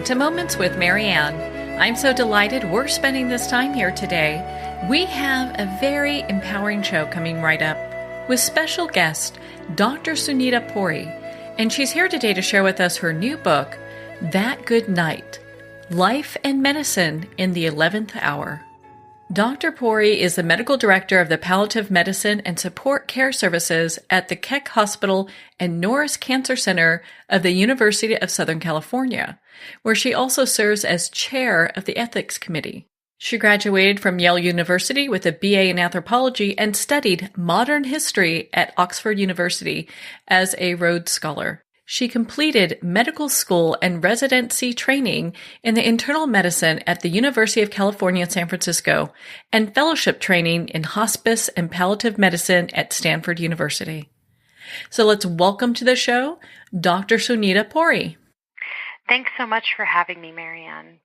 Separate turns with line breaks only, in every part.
Welcome to Moments with Marianne. I'm so delighted we're spending this time here today. We have a very empowering show coming right up with special guest, dr-sunita-puri, and she's here today to share with us her new book, That Good Night, Life and Medicine in the 11th Hour. Dr. Puri is the medical director of the palliative-medicine and support care services at the Keck Hospital and Norris Cancer Center of the University of Southern California, where she also serves as chair of the ethics committee. She graduated from Yale University with a BA in anthropology and studied modern history at Oxford University as a Rhodes Scholar. She completed medical school and residency training in the internal medicine at the University of California, San Francisco, and fellowship training in hospice and palliative medicine at Stanford University. So let's welcome to the show, Dr. Sunita-Puri.
Thanks so much for having me, Marianne.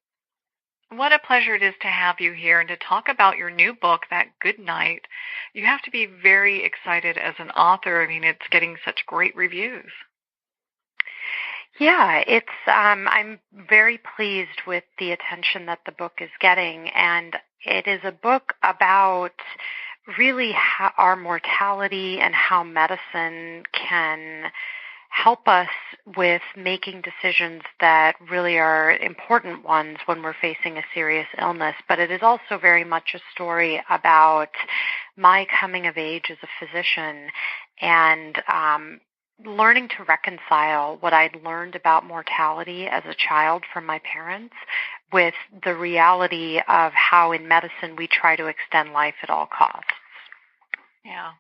What a pleasure it is to have you here and to talk about your new book, That Good Night. You have to be very excited as an author. I mean, it's getting such great reviews.
Yeah, I'm very pleased with the attention that the book is getting, and it is a book about really our mortality and how medicine can help us with making decisions that really are important ones when we're facing a serious illness. But it is also very much a story about my coming of age as a physician and learning to reconcile what I'd learned about mortality as a child from my parents with the reality of how in medicine we try to extend life at all costs.
Yeah.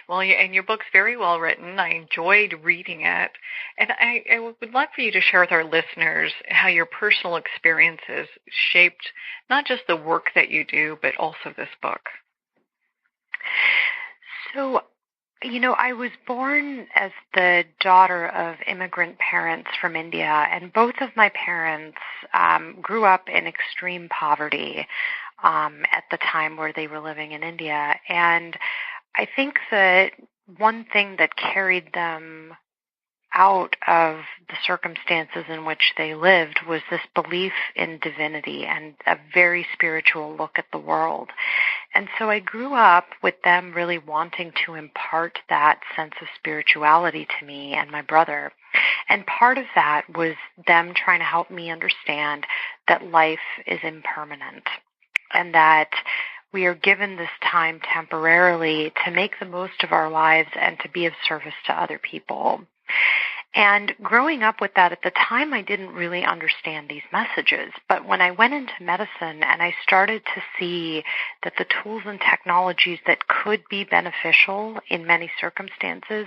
Well, and your book's very well written. I enjoyed reading it. And I would like for you to share with our listeners how your personal experiences shaped not just the work that you do, but also this book.
So, I was born as the daughter of immigrant parents from India, and both of my parents grew up in extreme poverty at the time where they were living in India. And I think that one thing that carried them out of the circumstances in which they lived was this belief in divinity and a very spiritual look at the world. And so I grew up with them really wanting to impart that sense of spirituality to me and my brother. And part of that was them trying to help me understand that life is impermanent and that we are given this time temporarily to make the most of our lives and to be of service to other people. And growing up with that, at the time, I didn't really understand these messages. But when I went into medicine and I started to see that the tools and technologies that could be beneficial in many circumstances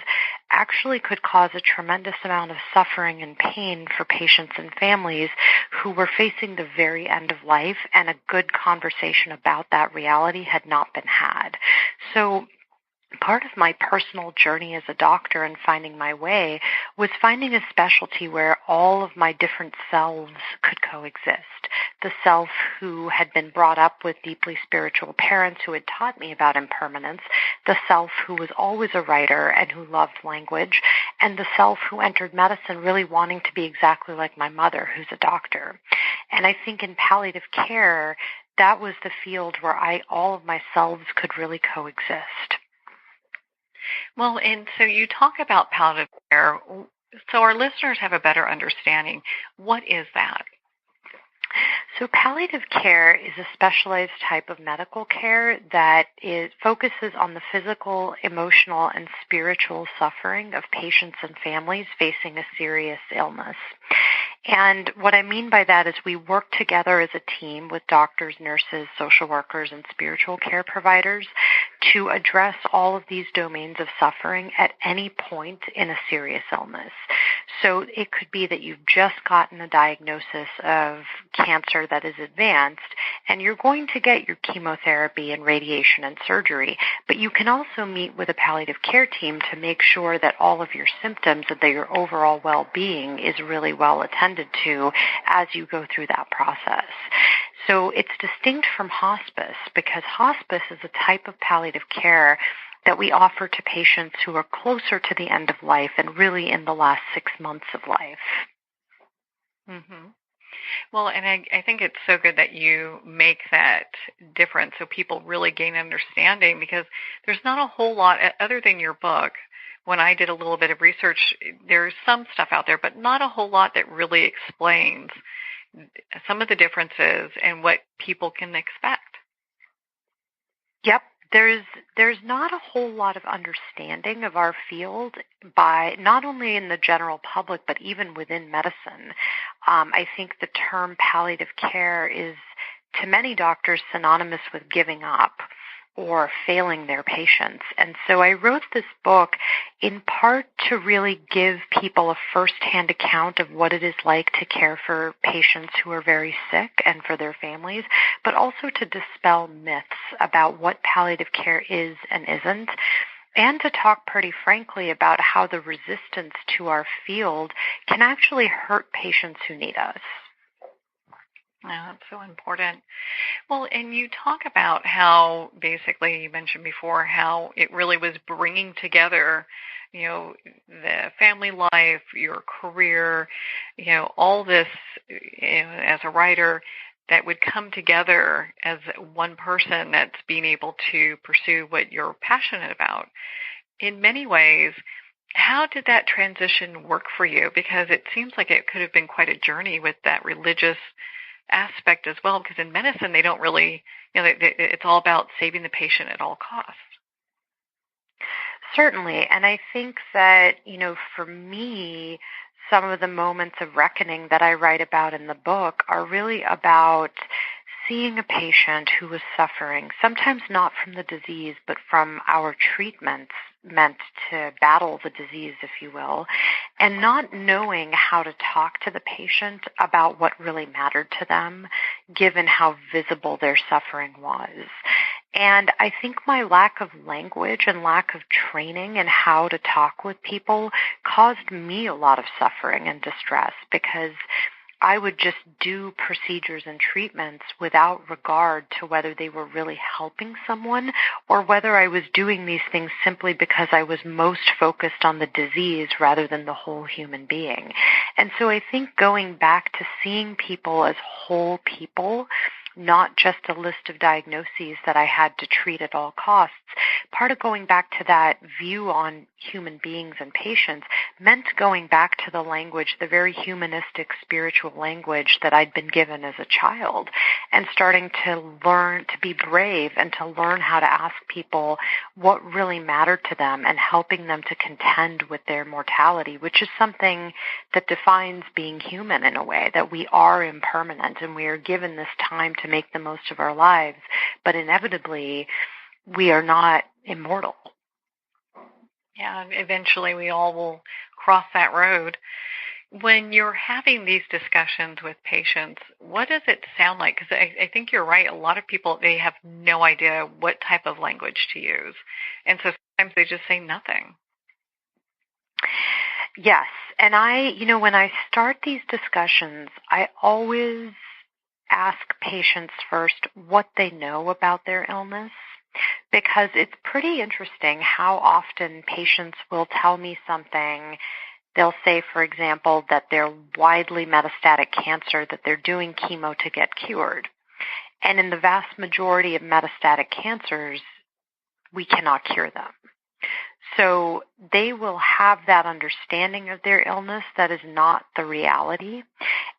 actually could cause a tremendous amount of suffering and pain for patients and families who were facing the very end of life, and a good conversation about that reality had not been had. So part of my personal journey as a doctor and finding my way was finding a specialty where all of my different selves could coexist. The self who had been brought up with deeply spiritual parents who had taught me about impermanence, the self who was always a writer and who loved language, and the self who entered medicine really wanting to be exactly like my mother, who's a doctor. And I think in palliative care, that was the field where all of my selves could really coexist.
Well, and so you talk about palliative care, so our listeners have a better understanding. What is that?
So palliative care is a specialized type of medical care that focuses on the physical, emotional, and spiritual suffering of patients and families facing a serious illness. And what I mean by that is we work together as a team with doctors, nurses, social workers, and spiritual care providers to address all of these domains of suffering at any point in a serious illness. So it could be that you've just gotten a diagnosis of cancer that is advanced, and you're going to get your chemotherapy and radiation and surgery, but you can also meet with a palliative care team to make sure that all of your symptoms and that your overall well-being is really well attended to as you go through that process. So it's distinct from hospice because hospice is a type of palliative care that we offer to patients who are closer to the end of life and really in the last 6 months of life.
Mm-hmm. Well, and I think it's so good that you make that difference so people really gain understanding, because there's not a whole lot other than your book. When I did a little bit of research, there's some stuff out there, but not a whole lot that really explains some of the differences and what people can expect.
Yep. There's not a whole lot of understanding of our field by not only in the general public, but even within medicine. I think the term palliative care is, to many doctors, synonymous with giving up or failing their patients. And so I wrote this book in part to really give people a firsthand account of what it is like to care for patients who are very sick and for their families, but also to dispel myths about what palliative care is and isn't, and to talk pretty frankly about how the resistance to our field can actually hurt patients who need us.
Yeah, that's so important. Well, and you talk about how basically you mentioned before how it really was bringing together, the family life, your career, all this, as a writer that would come together as one person that's being able to pursue what you're passionate about. In many ways, how did that transition work for you? Because it seems like it could have been quite a journey with that religious aspect as well, because in medicine they don't really, it's all about saving the patient at all costs.
Certainly, and I think that, for me, some of the moments of reckoning that I write about in the book are really about seeing a patient who was suffering, sometimes not from the disease, but from our treatments meant to battle the disease, if you will, and not knowing how to talk to the patient about what really mattered to them, given how visible their suffering was. And I think my lack of language and lack of training in how to talk with people caused me a lot of suffering and distress, because I would just do procedures and treatments without regard to whether they were really helping someone or whether I was doing these things simply because I was most focused on the disease rather than the whole human being. And so I think going back to seeing people as whole people, not just a list of diagnoses that I had to treat at all costs, part of going back to that view on human beings and patients meant going back to the language, the very humanistic, spiritual language that I'd been given as a child, and starting to learn to be brave and to learn how to ask people what really mattered to them and helping them to contend with their mortality, which is something that defines being human in a way, that we are impermanent and we are given this time to make the most of our lives, but inevitably we are not immortal.
Yeah, eventually we all will cross that road. When you're having these discussions with patients, what does it sound like? Because I think you're right. A lot of people, they have no idea what type of language to use. And so sometimes they just say nothing.
Yes. And when I start these discussions, I always ask patients first what they know about their illness, because it's pretty interesting how often patients will tell me something. They'll say, for example, that they're widely metastatic cancer, that they're doing chemo to get cured. And in the vast majority of metastatic cancers, we cannot cure them. So they will have that understanding of their illness that is not the reality.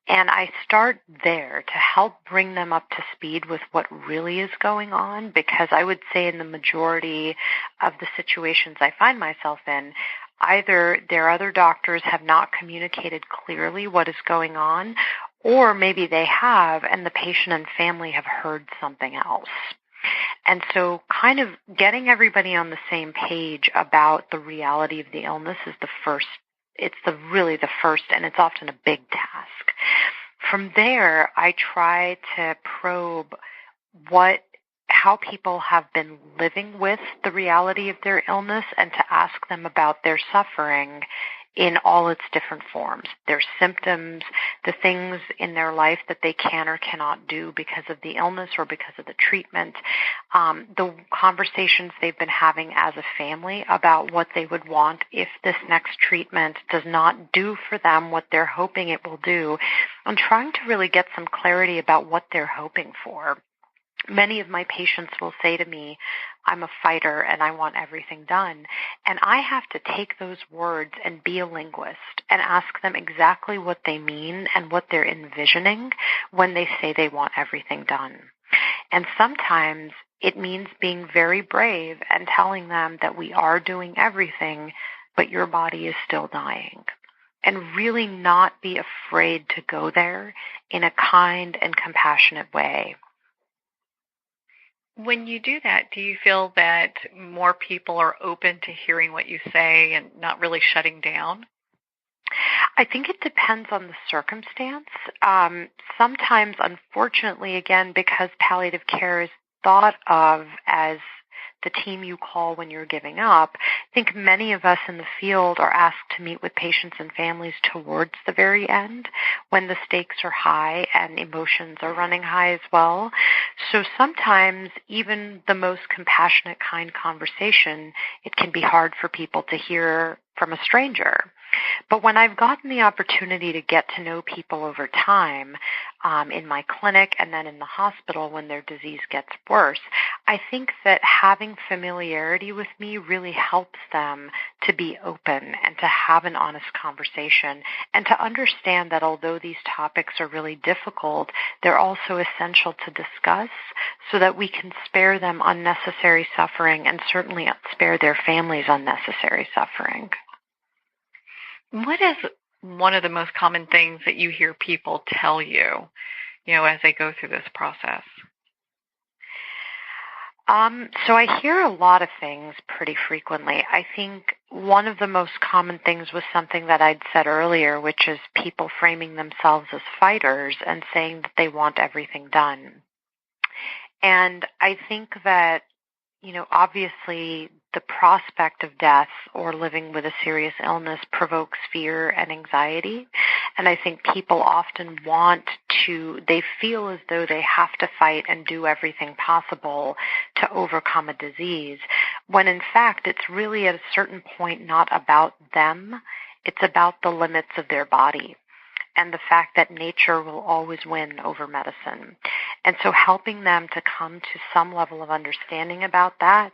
And I start there to help bring them up to speed with what really is going on, because I would say in the majority of the situations I find myself in, either their other doctors have not communicated clearly what is going on, or maybe they have and the patient and family have heard something else. And so kind of getting everybody on the same page about the reality of the illness is the first. It's really the first, and it's often a big task. From there, I try to probe how people have been living with the reality of their illness and to ask them about their suffering in all its different forms, their symptoms, the things in their life that they can or cannot do because of the illness or because of the treatment, the conversations they've been having as a family about what they would want if this next treatment does not do for them what they're hoping it will do, and trying to really get some clarity about what they're hoping for. Many of my patients will say to me, I'm a fighter and I want everything done. And I have to take those words and be a linguist and ask them exactly what they mean and what they're envisioning when they say they want everything done. And sometimes it means being very brave and telling them that we are doing everything, but your body is still dying. And really not be afraid to go there in a kind and compassionate way.
When you do that, do you feel that more people are open to hearing what you say and not really shutting down?
I think it depends on the circumstance. Sometimes, unfortunately, again, because palliative care is thought of as the team you call when you're giving up, I think many of us in the field are asked to meet with patients and families towards the very end when the stakes are high and emotions are running high as well. So sometimes even the most compassionate, kind conversation, it can be hard for people to hear from a stranger. But when I've gotten the opportunity to get to know people over time, in my clinic and then in the hospital when their disease gets worse, I think that having familiarity with me really helps them to be open and to have an honest conversation and to understand that although these topics are really difficult, they're also essential to discuss so that we can spare them unnecessary suffering and certainly spare their families unnecessary suffering.
What is one of the most common things that you hear people tell you, as they go through this process?
So I hear a lot of things pretty frequently. I think one of the most common things was something that I'd said earlier, which is people framing themselves as fighters and saying that they want everything done. And I think that, obviously the prospect of death or living with a serious illness provokes fear and anxiety. And I think people often they feel as though they have to fight and do everything possible to overcome a disease, when in fact it's really at a certain point not about them, it's about the limits of their body and the fact that nature will always win over medicine. And so helping them to come to some level of understanding about that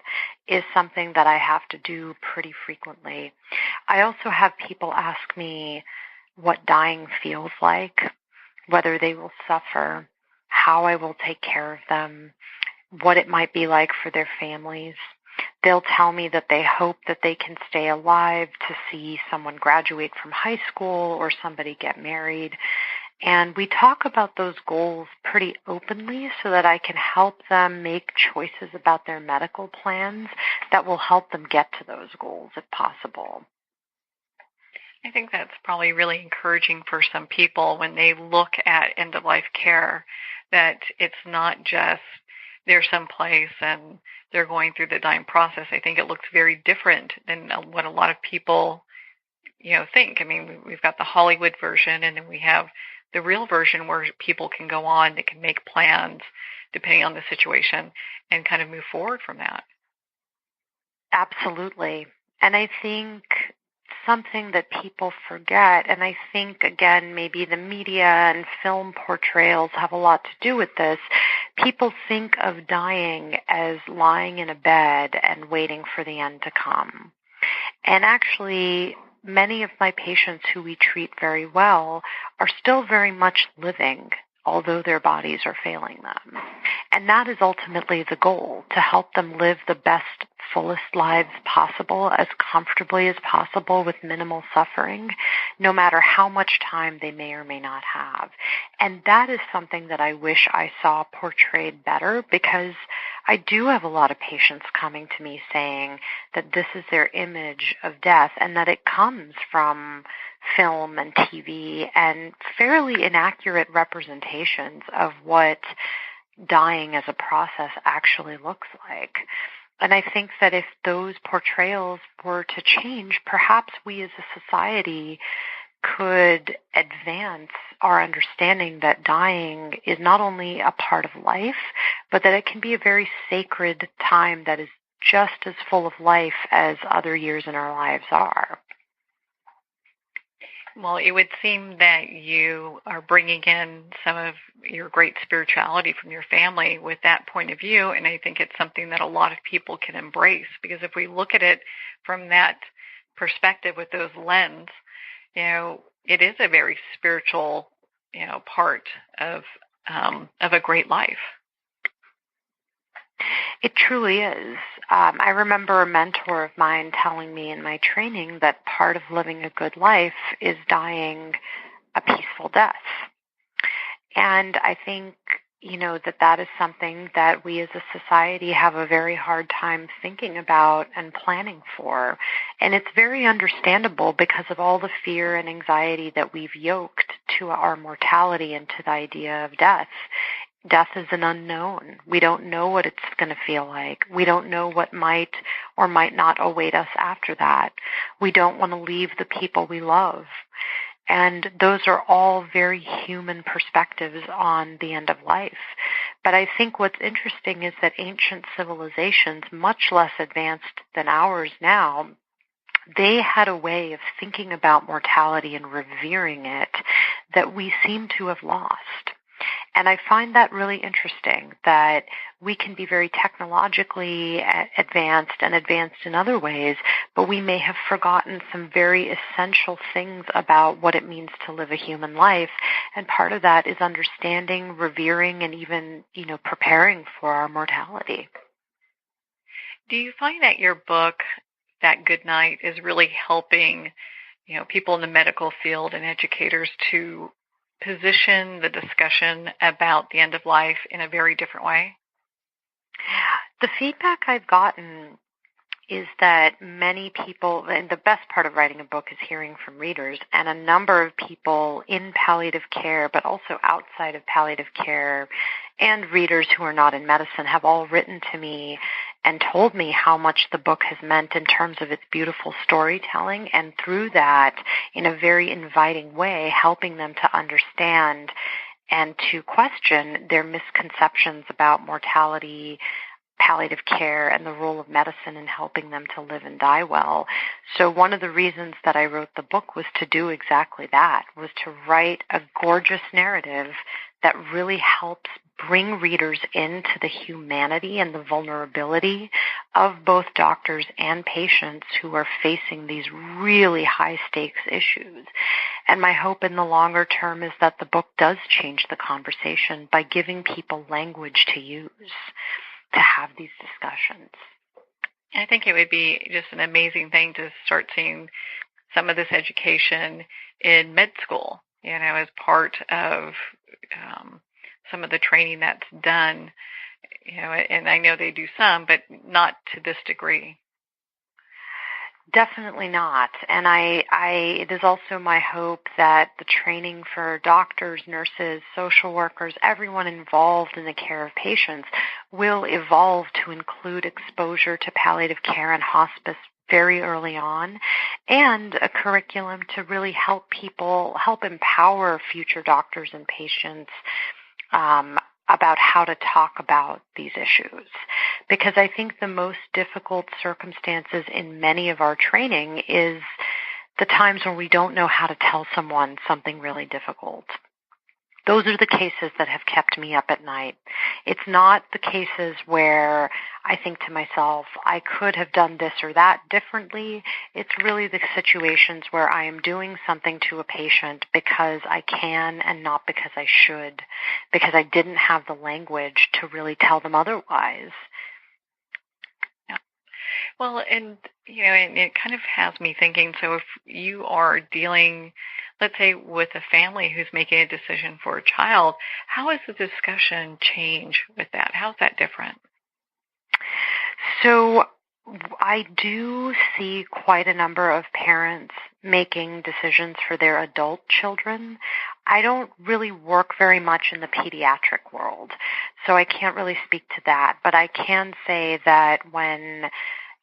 is something that I have to do pretty frequently. I also have people ask me what dying feels like, whether they will suffer, how I will take care of them, what it might be like for their families. They'll tell me that they hope that they can stay alive to see someone graduate from high school or somebody get married. And we talk about those goals pretty openly so that I can help them make choices about their medical plans that will help them get to those goals if possible.
I think that's probably really encouraging for some people when they look at end-of-life care, that it's not just they're someplace and they're going through the dying process. I think it looks very different than what a lot of people, think. I mean, we've got the Hollywood version, and then we have the real version where people can go on, they can make plans depending on the situation and kind of move forward from that.
Absolutely. And I think something that people forget, and I think, again, maybe the media and film portrayals have a lot to do with this, people think of dying as lying in a bed and waiting for the end to come. And actually, many of my patients who we treat very well are still very much living, although their bodies are failing them. And that is ultimately the goal, to help them live the best, fullest lives possible, as comfortably as possible with minimal suffering, no matter how much time they may or may not have. And that is something that I wish I saw portrayed better, because I do have a lot of patients coming to me saying that this is their image of death and that it comes from film and TV and fairly inaccurate representations of what dying as a process actually looks like. And I think that if those portrayals were to change, perhaps we as a society could advance our understanding that dying is not only a part of life, but that it can be a very sacred time that is just as full of life as other years in our lives are.
Well, it would seem that you are bringing in some of your great spirituality from your family with that point of view, and I think it's something that a lot of people can embrace, because if we look at it from that perspective with those lens, it is a very spiritual, part of a great life.
It truly is. I remember a mentor of mine telling me in my training that part of living a good life is dying a peaceful death. And I think, that is something that we as a society have a very hard time thinking about and planning for. And it's very understandable because of all the fear and anxiety that we've yoked to our mortality and to the idea of death. Death is an unknown. We don't know what it's going to feel like. We don't know what might or might not await us after that. We don't want to leave the people we love. And those are all very human perspectives on the end of life. But I think what's interesting is that ancient civilizations, much less advanced than ours now, they had a way of thinking about mortality and revering it that we seem to have lost. And I find that really interesting, that we can be very technologically advanced and advanced in other ways, but we may have forgotten some very essential things about what it means to live a human life. And part of that is understanding, revering, and even, preparing for our mortality.
Do you find that your book, That Good Night, is really helping, people in the medical field and educators to position the discussion about the end of life in a very different way?
The feedback I've gotten is that many people, and the best part of writing a book is hearing from readers, and a number of people in palliative care, but also outside of palliative care, and readers who are not in medicine have all written to me and told me how much the book has meant in terms of its beautiful storytelling, and through that, in a very inviting way, helping them to understand and to question their misconceptions about mortality, palliative care, and the role of medicine in helping them to live and die well. So one of the reasons that I wrote the book was to do exactly that, was to write a gorgeous narrative that really helps bring readers into the humanity and the vulnerability of both doctors and patients who are facing these really high-stakes issues. And my hope in the longer term is that the book does change the conversation by giving people language to use to have these discussions.
I think it would be just an amazing thing to start seeing some of this education in med school, as part of some of the training that's done, and I know they do some, but not to this degree.
Definitely not. And it is also my hope that the training for doctors, nurses, social workers, everyone involved in the care of patients will evolve to include exposure to palliative care and hospice very early on, and a curriculum to really help empower future doctors and patients about how to talk about these issues. Because I think the most difficult circumstances in many of our training is the times when we don't know how to tell someone something really difficult. Those are the cases that have kept me up at night. It's not the cases where I think to myself, I could have done this or that differently. It's really the situations where I am doing something to a patient because I can and not because I should, because I didn't have the language to really tell them otherwise.
Well, and it kind of has me thinking, so if you are dealing, let's say, with a family who's making a decision for a child, how has the discussion changed with that? How's that different?
So I do see quite a number of parents making decisions for their adult children. I don't really work very much in the pediatric world, so I can't really speak to that. But I can say that when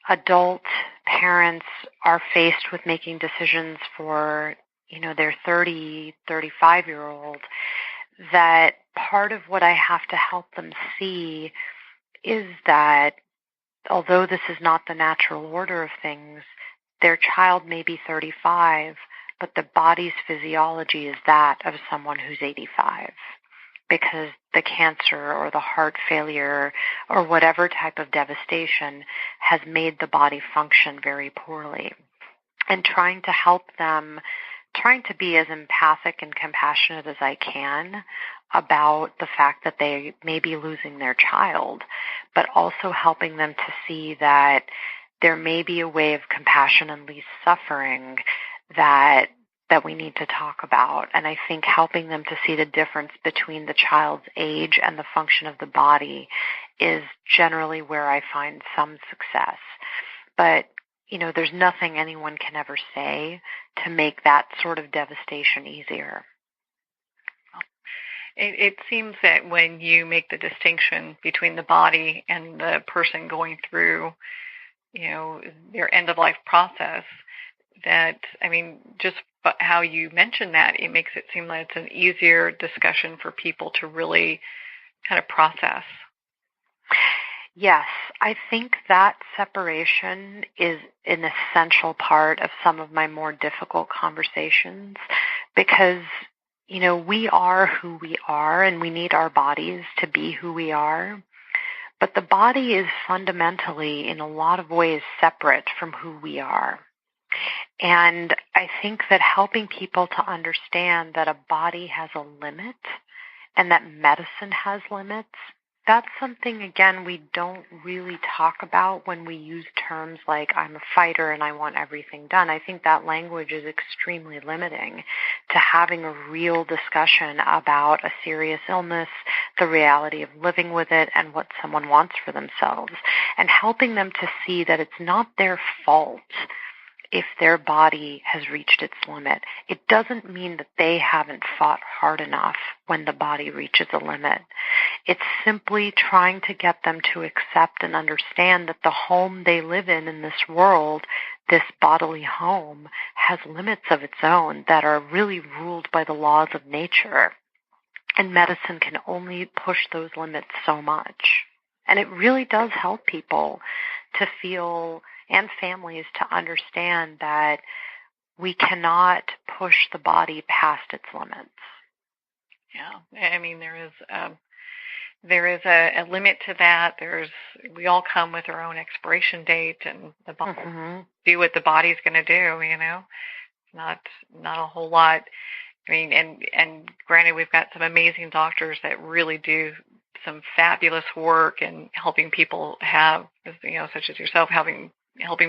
adult parents are faced with making decisions for, their 30, 35-year-old, that part of what I have to help them see is that although this is not the natural order of things, their child may be 35, but the body's physiology is that of someone who's 85, because the cancer or the heart failure or whatever type of devastation has made the body function very poorly. And trying to help them, trying to be as empathic and compassionate as I can about the fact that they may be losing their child, but also helping them to see that there may be a way of compassion and least suffering that we need to talk about. And I think helping them to see the difference between the child's age and the function of the body is generally where I find some success. But, there's nothing anyone can ever say to make that sort of devastation easier.
It seems that when you make the distinction between the body and the person going through, their end-of-life process, that, just how you mentioned that, it makes it seem like it's an easier discussion for people to really kind of process.
Yes, I think that separation is an essential part of some of my more difficult conversations because, we are who we are and we need our bodies to be who we are. But the body is fundamentally, in a lot of ways, separate from who we are. And I think that helping people to understand that a body has a limit and that medicine has limits, that's something, again, we don't really talk about when we use terms like I'm a fighter and I want everything done. I think that language is extremely limiting to having a real discussion about a serious illness, the reality of living with it, and what someone wants for themselves, and helping them to see that it's not their fault if their body has reached its limit. It doesn't mean that they haven't fought hard enough when the body reaches a limit. It's simply trying to get them to accept and understand that the home they live in this world, this bodily home, has limits of its own that are really ruled by the laws of nature. And medicine can only push those limits so much. And it really does help people to feel, and families to understand, that we cannot push the body past its limits.
Yeah, there is a limit to that. We all come with our own expiration date, and the body do what the body's going to do. Not a whole lot. And granted, we've got some amazing doctors that really do some fabulous work in helping people have, such as yourself, helping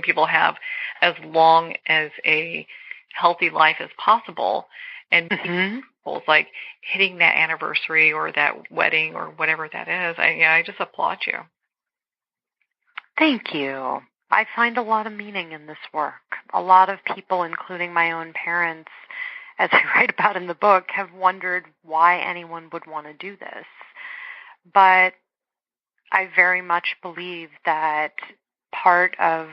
people have as long as a healthy life as possible. And goals like hitting that anniversary or that wedding or whatever that is, I just applaud you.
Thank you. I find a lot of meaning in this work. A lot of people, including my own parents, as I write about in the book, have wondered why anyone would want to do this. But I very much believe that part of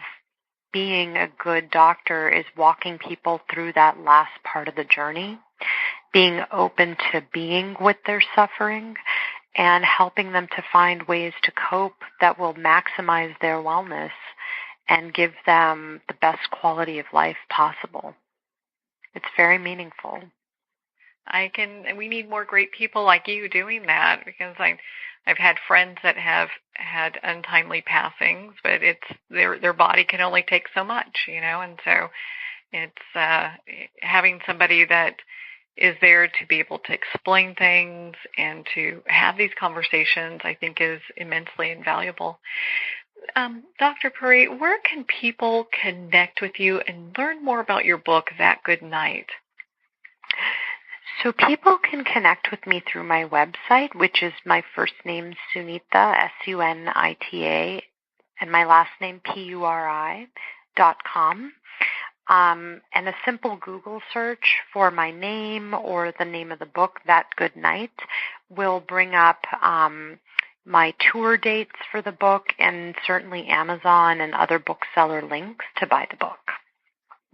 being a good doctor is walking people through that last part of the journey, being open to being with their suffering, and helping them to find ways to cope that will maximize their wellness and give them the best quality of life possible. It's very meaningful.
We need more great people like you doing that, because I've had friends that have had untimely passings, but their body can only take so much, and so it's having somebody that is there to be able to explain things and to have these conversations, I think, is immensely invaluable. Dr. Puri, where can people connect with you and learn more about your book, That Good Night?
So people can connect with me through my website, which is my first name, Sunita, Sunita, and my last name, Puri.com. And a simple Google search for my name or the name of the book, That Good Night, will bring up my tour dates for the book and certainly Amazon and other bookseller links to buy the book.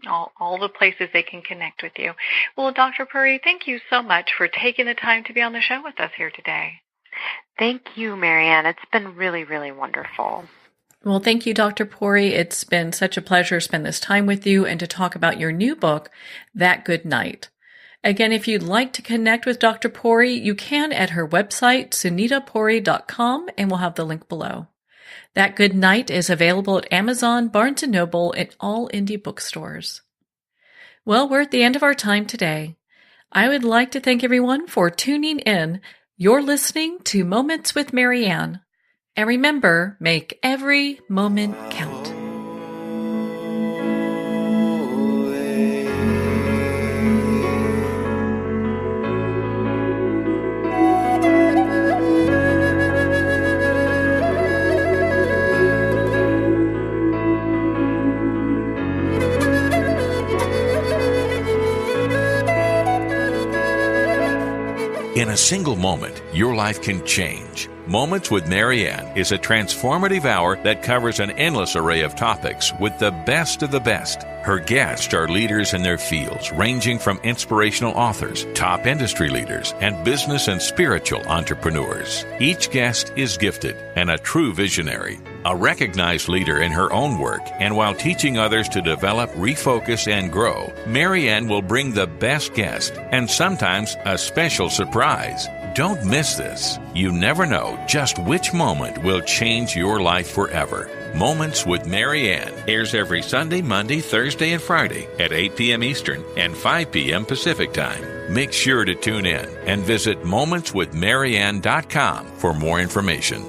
All the places they can connect with you. Well, Dr. Puri, thank you so much for taking the time to be on the show with us here today.
Thank you, Marianne. It's been really, really wonderful.
Well, thank you, Dr. Puri. It's been such a pleasure to spend this time with you and to talk about your new book, That Good Night. Again, if you'd like to connect with Dr. Puri, you can at her website, sunita-puri.com, and we'll have the link below. That Good Night is available at Amazon, Barnes & Noble, and all indie bookstores. Well, we're at the end of our time today. I would like to thank everyone for tuning in. You're listening to Moments with Marianne. And remember, make every moment count.
In a single moment, your life can change. Moments with Marianne is a transformative hour that covers an endless array of topics with the best of the best. Her guests are leaders in their fields, ranging from inspirational authors, top industry leaders, and business and spiritual entrepreneurs. Each guest is gifted and a true visionary, a recognized leader in her own work, and while teaching others to develop, refocus, and grow, Marianne will bring the best guest and sometimes a special surprise. Don't miss this. You never know just which moment will change your life forever. Moments with Marianne airs every Sunday, Monday, Thursday, and Friday at 8 p.m. Eastern and 5 p.m. Pacific Time. Make sure to tune in and visit momentswithmarianne.com for more information.